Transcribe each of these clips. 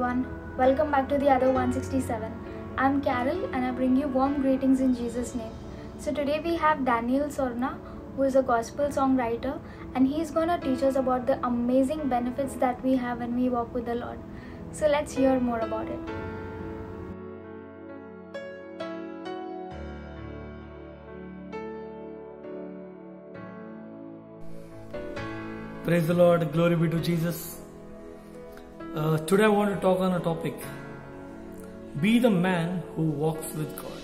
everyone, welcome back to the other 167. I'm Carol and I bring you warm greetings in Jesus' name. So today we have Daniel Sorna, who is a gospel songwriter, and he's gonna teach us about the amazing benefits that we have when we walk with the Lord. So let's hear more about it. Praise the Lord, glory be to Jesus. Today I want to talk on a topic. Be the man who walks with God.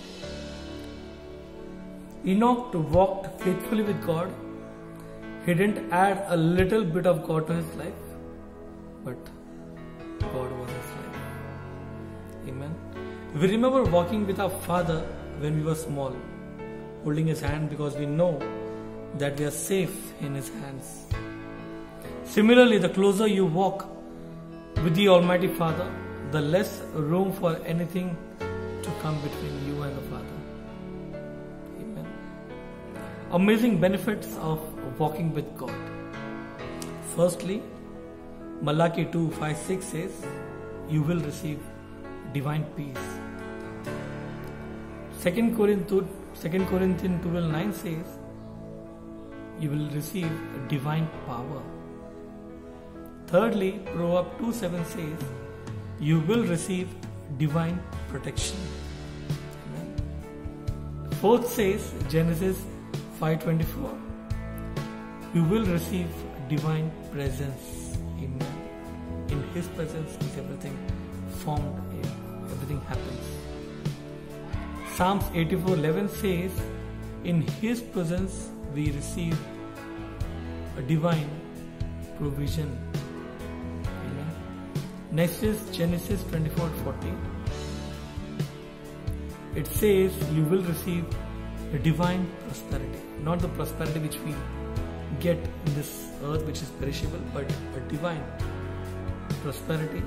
Enoch walked faithfully with God. He didn't add a little bit of God to his life, but God was his life. Amen. We remember walking with our Father when we were small, holding his hand because we know that we are safe in his hands. Similarly, the closer you walk with the Almighty Father, the less room for anything to come between you and the Father. Amen. Amazing benefits of walking with God. Firstly, Malachi 2:5-6 says, you will receive divine peace. 2 Corinthians 12:9 says, you will receive divine power. Thirdly, Proverbs 2:7 says, you will receive divine protection. Amen. Fourth says, Genesis 5:24, you will receive divine presence. Amen. In his presence is everything formed, everything happens. Psalms 84:11 says, in his presence we receive a divine provision. Next is Genesis 24:40. It says you will receive a divine prosperity. Not the prosperity which we get in this earth which is perishable, but a divine prosperity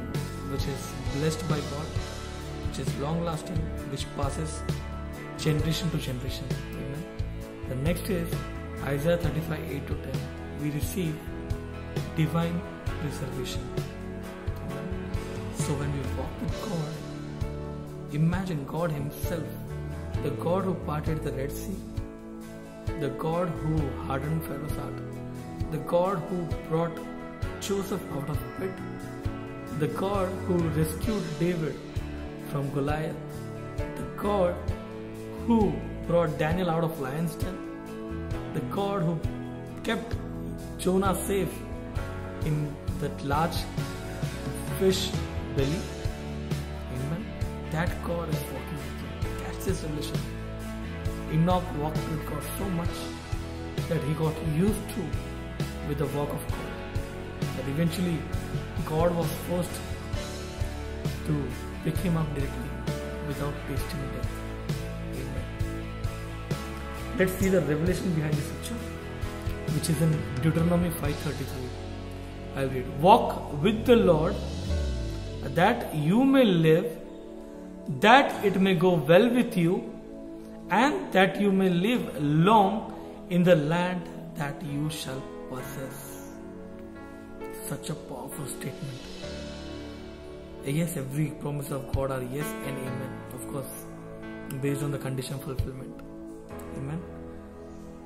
which is blessed by God, which is long lasting, which passes generation to generation. Amen. The next is Isaiah 35:8-10. We receive divine preservation. So when we walk with God, imagine God himself, the God who parted the Red Sea, the God who hardened Pharaoh's heart, the God who brought Joseph out of pit, the God who rescued David from Goliath, the God who brought Daniel out of lion's den, the God who kept Jonah safe in that large fish belly. Amen. That God is walking with you. That's his relation. Enoch walked with God so much that he got used to with the walk of God, that eventually God was forced to pick him up directly without tasting death. Amen. Let's see the revelation behind this picture, which is in Deuteronomy 5:33. I'll read. Walk with the Lord, that you may live, that it may go well with you, and that you may live long in the land that you shall possess. Such a powerful statement. Yes, every promise of God are yes and amen. Of course, based on the condition fulfillment. Amen.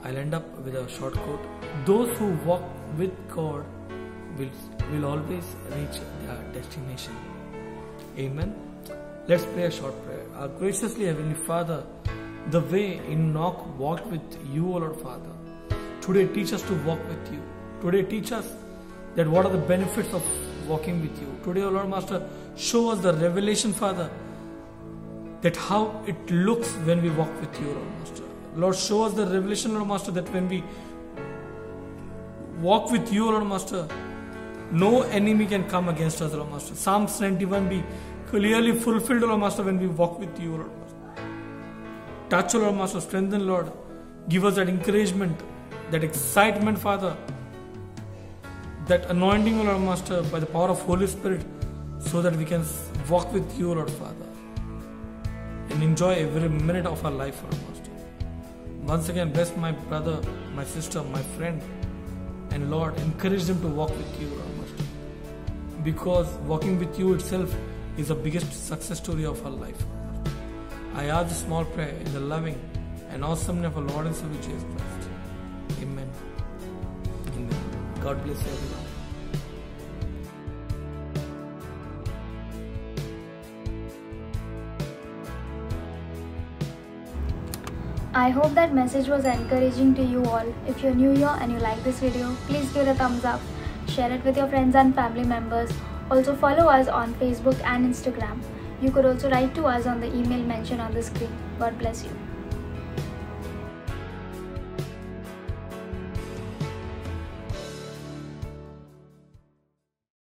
I'll end up with a short quote. Those who walk with God will always reach their destination. Amen. Let's pray a short prayer. Our graciously Heavenly Father, the way Enoch walked with you, O Lord Father, today teach us to walk with you. Today teach us that what are the benefits of walking with you. Today, O Lord Master, show us the revelation, Father, that how it looks when we walk with you, Lord Master. Lord, show us the revelation, Lord Master, that when we walk with you, Lord Master, no enemy can come against us, Lord Master. Psalms 91 be clearly fulfilled, Lord Master, when we walk with you, Lord Master. Touch, Lord Master, strengthen, Lord. Give us that encouragement, that excitement, Father, that anointing, Lord Master, by the power of Holy Spirit, so that we can walk with you, Lord Father, and enjoy every minute of our life, Lord Master. Once again, bless my brother, my sister, my friend, And Lord, encourage them to walk with you, Lord Master. Because walking with you itself is the biggest success story of our life. I ask this small prayer in the loving and awesome name of our Lord and Savior Jesus Christ. Amen. Amen. God bless everyone. I hope that message was encouraging to you all. If you're new here and you like this video, please give it a thumbs up, share it with your friends and family members. Also follow us on Facebook and Instagram. You could also write to us on the email mentioned on the screen. God bless you.